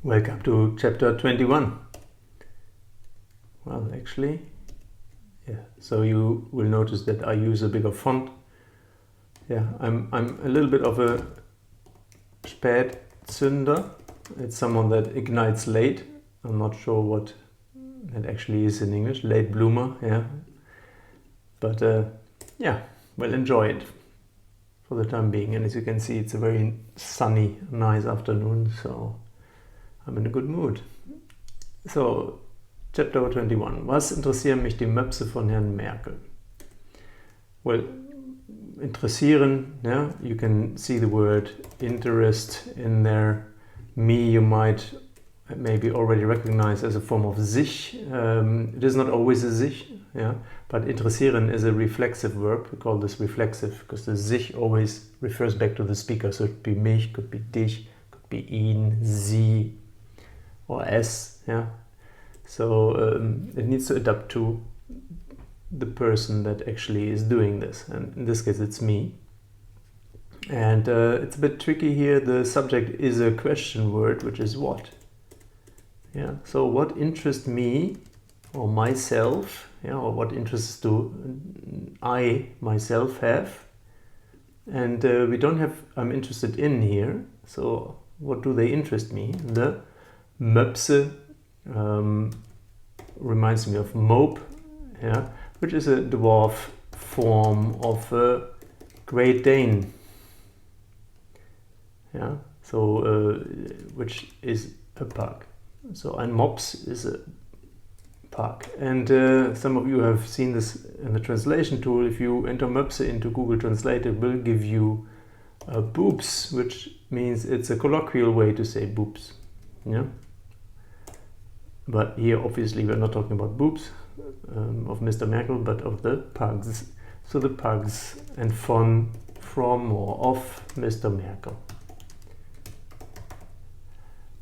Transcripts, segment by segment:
Welcome to chapter 21. Well, actually, yeah, so you will notice that I use a bigger font. Yeah, I'm a little bit of a Spätzünder. It's someone that ignites late. I'm not sure what that actually is in English. Late bloomer, yeah. But yeah, well, enjoy it for the time being. And as you can see, it's a very sunny, nice afternoon, so I'm in a good mood. So, Chapter 21. Was interessieren mich die Möpse von Herrn Merkel? Well, interessieren, yeah, you can see the word interest in there. Me, you might maybe already recognize as a form of sich. It is not always a sich, yeah, but interessieren is a reflexive verb. We call this reflexive because the sich always refers back to the speaker. So it could be mich, could be dich, could be ihn, sie, or es, yeah. So it needs to adapt to the person that actually is doing this, and in this case it's me. And it's a bit tricky here. The subject is a question word, which is what? Yeah. So what interests me or myself? Yeah. Or what interests do I myself have? And we don't have I'm interested in here. So what do they interest me? The Möpse reminds me of mope, yeah, which is a dwarf form of a Great Dane, yeah. So which is a pug. So ein Mops is a pug, and some of you have seen this in the translation tool. If you enter Möpse into Google Translate, it will give you boobs, which means it's a colloquial way to say boobs, yeah. But here, obviously, we're not talking about boobs of Mr. Merkel, but of the pugs. So the pugs and from or of Mr. Merkel.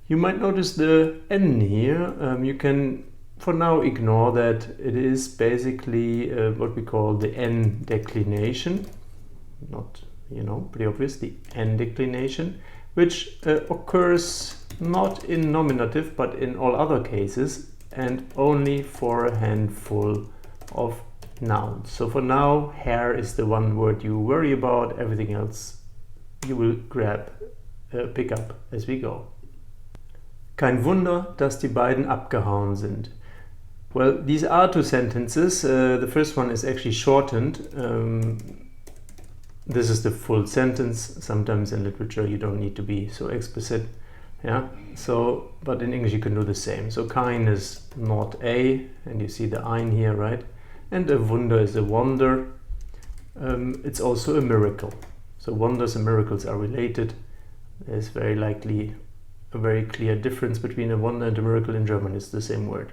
You might notice the N here. You can, for now, ignore that. It is basically what we call the N declination. Not, pretty obvious, the N declination, which occurs not in nominative, but in all other cases, and only for a handful of nouns. So for now, hair is the one word you worry about. Everything else you will pick up as we go. Kein Wunder, dass die beiden abgehauen sind. Well, these are two sentences. The first one is actually shortened. This is the full sentence. Sometimes in literature you don't need to be so explicit. Yeah, so, but in English you can do the same. So kein is not a, and you see the ein here, right? And a Wunder is a wonder. It's also a miracle. So wonders and miracles are related. There's very likely a very clear difference between a wonder and a miracle. In German it's the same word.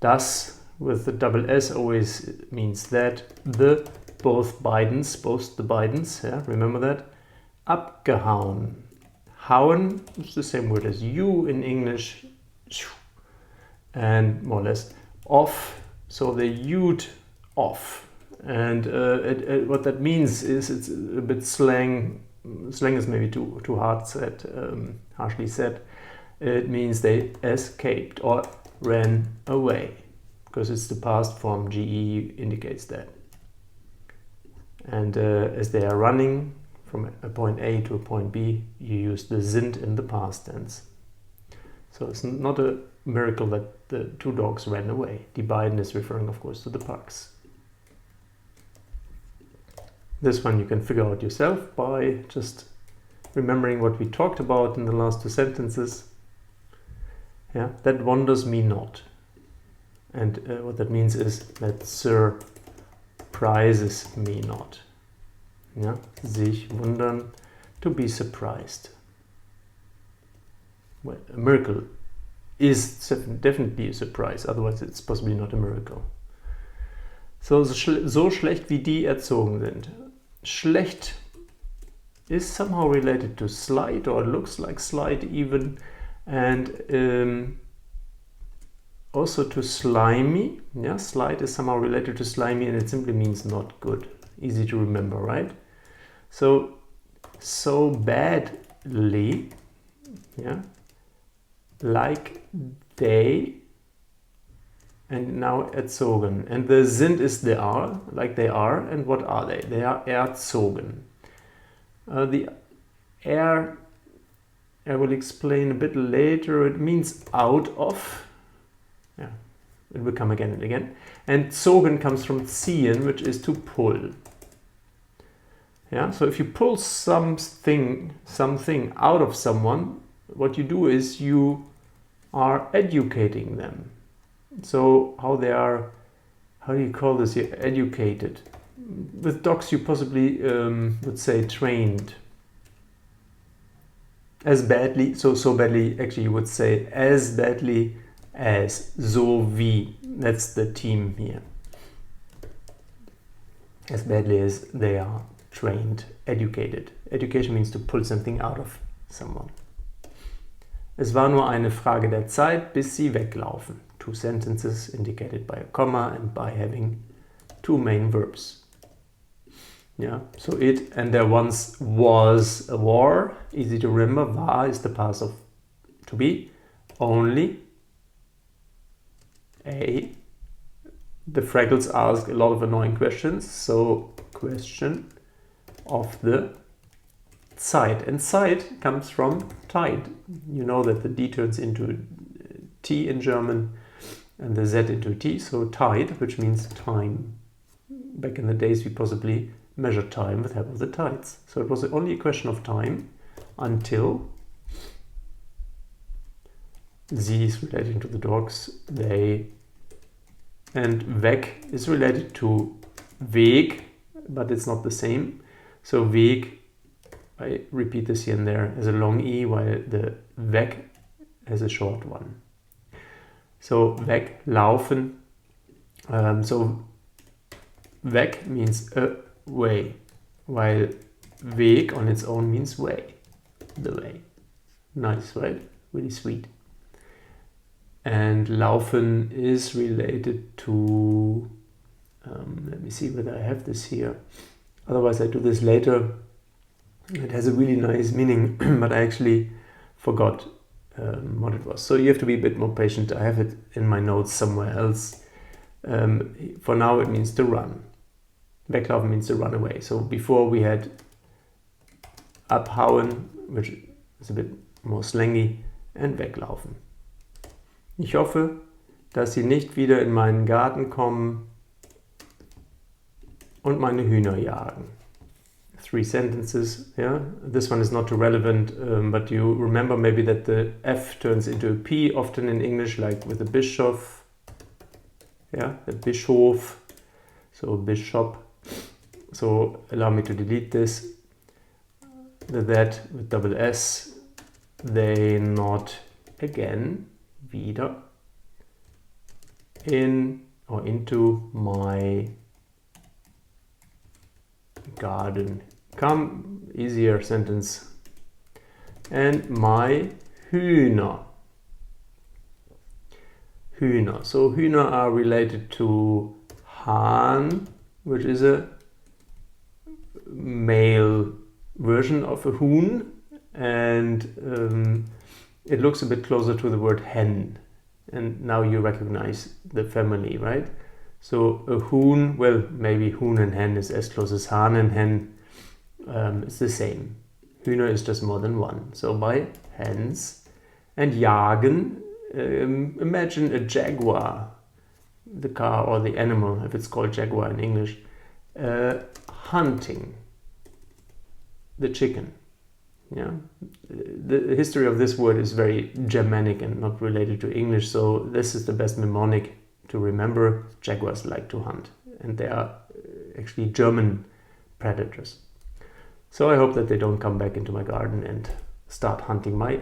Das with the double S always means that. The both the Bidens, yeah, remember that? Abgehauen. Hauen is the same word as you in English, and more or less off, so they you'd off. And what that means is it's a bit slang. Slang is maybe too harshly said. It means they escaped or ran away, because it's the past form. GE indicates that. And as they are running from a point A to a point B, you use the sind in the past tense. So it's not a miracle that the two dogs ran away. Die beiden is referring, of course, to the pugs. This one you can figure out yourself by just remembering what we talked about in the last two sentences. Yeah, that wonders me not. And what that means is that surprises me not. Yeah, sich wundern, to be surprised. Well, a miracle is definitely a surprise, otherwise it's possibly not a miracle. So schlecht wie die erzogen sind. Schlecht is somehow related to slight, or looks like slight even, and also to slimy. Yeah, slight is somehow related to slimy, and it simply means not good. Easy to remember, right? So badly, yeah, like they, and now erzogen. And the sind is they are, like they are, and what are they? They are erzogen. The I will explain a bit later. It means out of. Yeah, it will come again and again. And zogen comes from ziehen, which is to pull. Yeah, so if you pull something out of someone, what you do is you are educating them. So how do you call this here? Educated. With dogs you possibly would say trained. As badly, so badly, actually you would say as badly as, so wie. That's the team here. As badly as they are trained, educated. Education means to pull something out of someone. Es war nur eine Frage der Zeit, bis sie weglaufen. 2 sentences indicated by a comma and by having 2 main verbs. Yeah, so it, and there once was a war, easy to remember. War is the past of to be, only a. The Fraggles ask a lot of annoying questions, so question of the Zeit. And Zeit comes from Zeit. You know that the D turns into T in German and the Z into T, so Zeit, which means time. Back in the days we possibly measured time with help of the tides. So it was only a question of time until sie is relating to the dogs, they, and weg is related to Weg, but it's not the same. So Weg, I repeat this here and there, has a long E, while the weg has a short one. So weg, laufen. So weg means way, while Weg on its own means way, the way. Nice, right? Really sweet. And laufen is related to, let me see whether I have this here. Otherwise I do this later. It has a really nice meaning, but I actually forgot what it was. So you have to be a bit more patient. I have it in my notes somewhere else. For now it means to run. Weglaufen means to run away. So before we had abhauen, which is a bit more slangy, and weglaufen. Ich hoffe, dass Sie nicht wieder in meinen Garten kommen und meine Hühner jagen. 3 sentences, yeah. This one is not too relevant, but you remember maybe that the F turns into a P often in English, like with the Bischof, yeah, the Bischof, so Bishop. So allow me to delete this. The that with double S, they not again, wieder, in or into my garden. Come, easier sentence. And my Hühner. Hühner. So Hühner are related to Hahn, which is a male version of a Huhn, and it looks a bit closer to the word hen. And now you recognize the family, right? So a Huhn, well, maybe Huhn and hen is as close as Hahn and hen. It's the same. Hühner is just more than one. So by hens. And jagen, imagine a jaguar, the car or the animal, if it's called jaguar in English, hunting the chicken. Yeah, the history of this word is very Germanic and not related to English, so this is the best mnemonic to remember. Jaguars like to hunt, and they are actually German predators. So I hope that they don't come back into my garden and start hunting my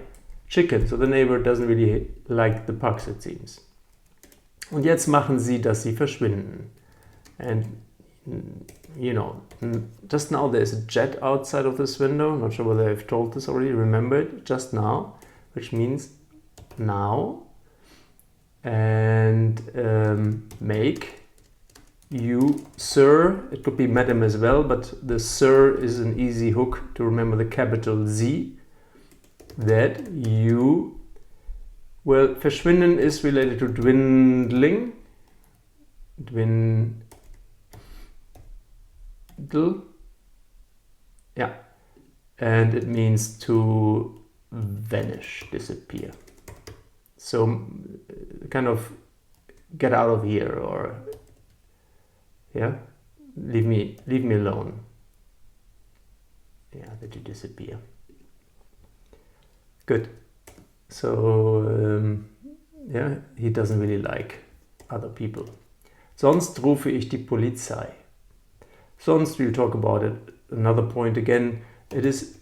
chicken. So the neighbor doesn't really like the pugs, it seems. Und jetzt machen sie, dass sie verschwinden. And you know, just now there's a jet outside of this window. Not sure whether I've told this already. Remember it, just now, which means now. And make you, sir, it could be madam as well, but the sir is an easy hook to remember the capital Z, that you Well, verschwinden is related to dwindling. Dwindle. Yeah. And it means to vanish, disappear. So kind of get out of here, or yeah, leave me alone. Yeah, that you disappear. Good. So yeah, he doesn't really like other people. Sonst rufe ich die Polizei. Sonst, we'll talk about it. Another point again, it is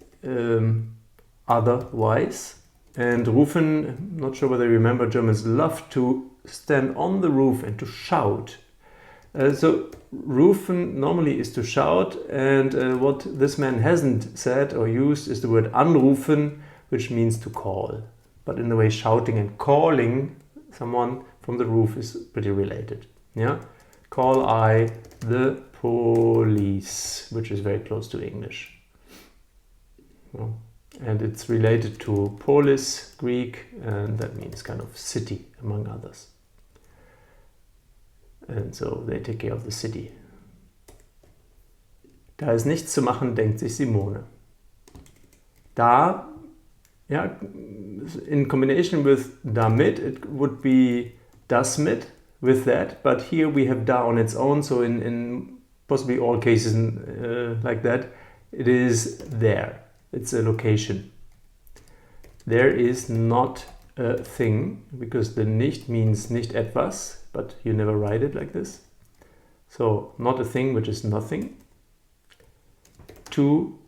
otherwise. And rufen, not sure whether you remember, Germans love to stand on the roof and to shout. So rufen normally is to shout, and what this man hasn't said or used is the word anrufen, which means to call. But in the way shouting and calling someone from the roof is pretty related. Yeah, call I the police, which is very close to English. Well, and it's related to polis, Greek, and that means kind of city, among others. And so they take care of the city. Da ist nichts zu machen, denkt sich Simone. Da, yeah, in combination with damit, it would be das mit, with that, but here we have da on its own, so in possibly all cases like that, it is there. It's a location. There is not a thing, because the nicht means nicht etwas, but you never write it like this. So not a thing, which is nothing. To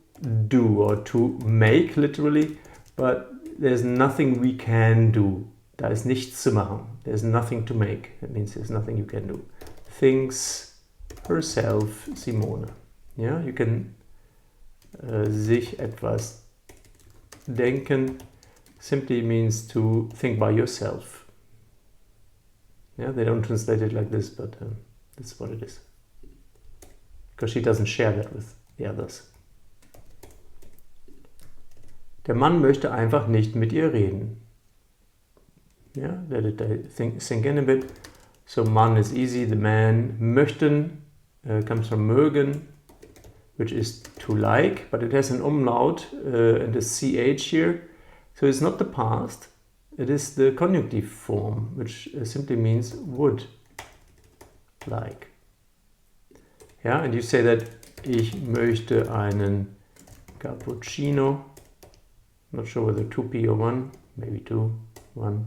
do or to make, literally, but there's nothing we can do. Da ist nichts zu machen. There's nothing to make. That means there's nothing you can do. Thinks herself, Simone. Yeah, you can sich etwas denken simply means to think by yourself. Yeah, they don't translate it like this, but that's what it is. Because she doesn't share that with the others. Der Mann möchte einfach nicht mit ihr reden. Yeah, let it sink in a bit. So Mann is easy, the man. Möchten comes from mögen, which is to like, but it has an umlaut and a ch here. So it's not the past, it is the conjunctive form, which simply means would like. Yeah, and you say that ich möchte einen cappuccino. Not sure whether 2p or 1, maybe 2, 1.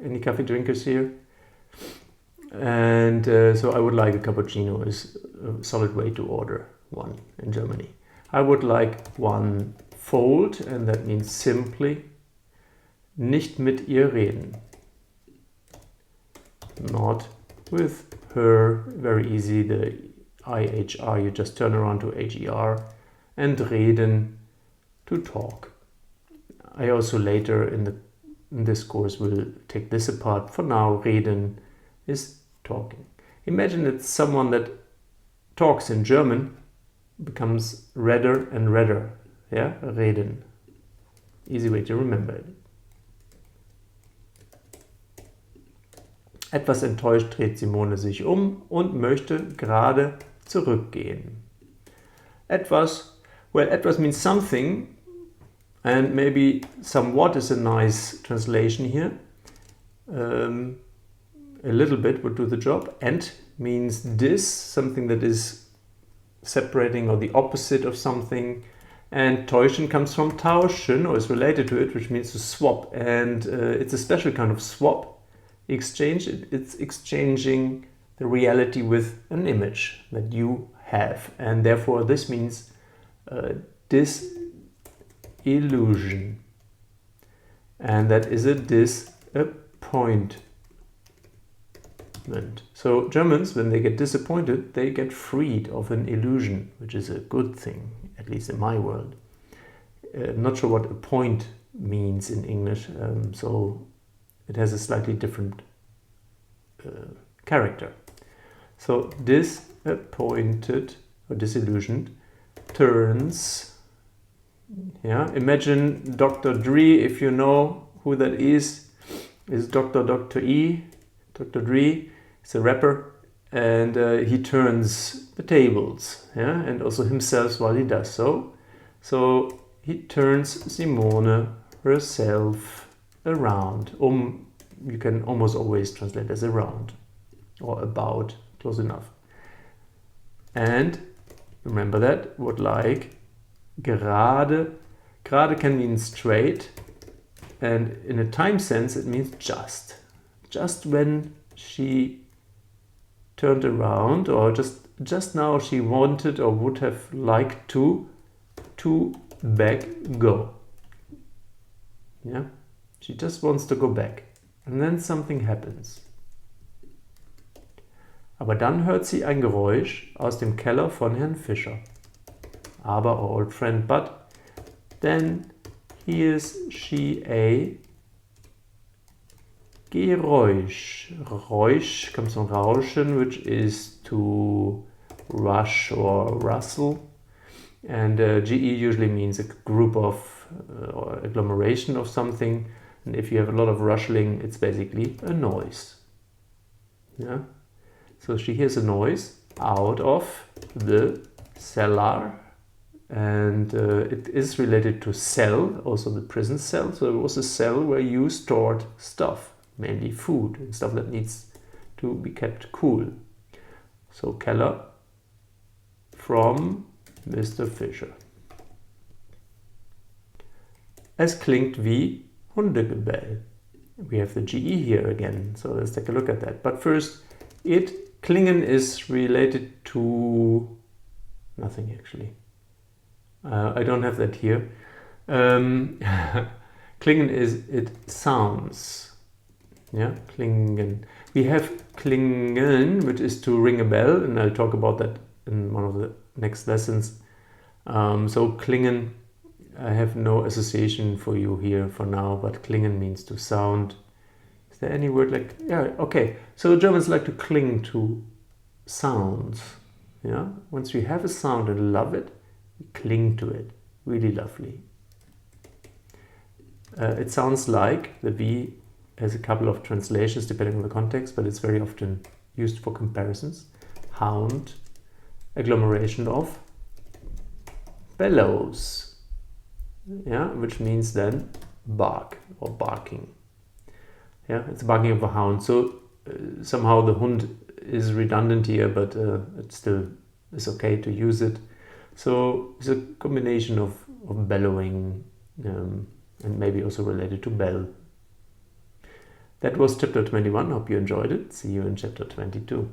Any coffee drinkers here? And so I would like a cappuccino is a solid way to order one in Germany. I would like one fold, and that means simply nicht mit ihr reden. Not with her, very easy, the IHR, you just turn around to HER, and reden, to talk. I also later in this course will take this apart. For now, reden is talking. Imagine it's someone that talks in German, becomes redder and redder. Yeah, reden. Easy way to remember it. Etwas enttäuscht dreht Simone sich um und möchte gerade zurückgehen. Etwas, well, etwas means something, and maybe somewhat is a nice translation here. A little bit would do the job. And means this, something that is separating or the opposite of something. And täuschen comes from tauschen, or is related to it, which means to swap. And it's a special kind of swap. Exchange, it's exchanging the reality with an image that you have. And therefore this means disillusion. And that is a disappointment. So Germans, when they get disappointed, they get freed of an illusion, which is a good thing, at least in my world. I'm not sure what a point means in English, so it has a slightly different character. So disappointed or disillusioned turns, yeah, imagine Dr. Dre, if you know who that is. is Dr. E. Dr. Dre is a rapper, and he turns the tables, yeah, and also himself while he does so. So he turns Simone herself around. You can almost always translate as around or about, close enough. And remember that word like gerade. Gerade can mean straight, and in a time sense it means just. Just when she turned around, or just now she wanted or would have liked to back go. Yeah, she just wants to go back. And then something happens. Aber dann hört sie ein Geräusch aus dem Keller von Herrn Fischer. Aber, our old friend, but then hears she a Geräusch. Geräusch comes from rauschen, which is to rush or rustle. And GE usually means a group of or agglomeration of something. And if you have a lot of rustling, it's basically a noise. Yeah. So she hears a noise out of the cellar, and it is related to cell, also the prison cell. So it was a cell where you stored stuff, mainly food and stuff that needs to be kept cool. So Keller from Mr. Fischer. Es klingt wie Hundegebell. We have the GE here again, so let's take a look at that. But first, klingen is related to nothing actually. I don't have that here. Klingen is it sounds. Yeah, klingen. We have klingen, which is to ring a bell, and I'll talk about that in one of the next lessons. So klingen, I have no association for you here for now, but klingen means to sound. Is there any word like, yeah, okay. So Germans like to cling to sounds. Yeah, once we have a sound and love it, we cling to it. Really lovely. It sounds like the V has a couple of translations depending on the context, but it's very often used for comparisons. Hound, agglomeration of bellows, yeah, which means then bark or barking. Yeah, it's barking of a hound. So somehow the Hund is redundant here, but it still is okay to use it. So it's a combination of bellowing and maybe also related to bell. That was chapter 21. Hope you enjoyed it. See you in chapter 22.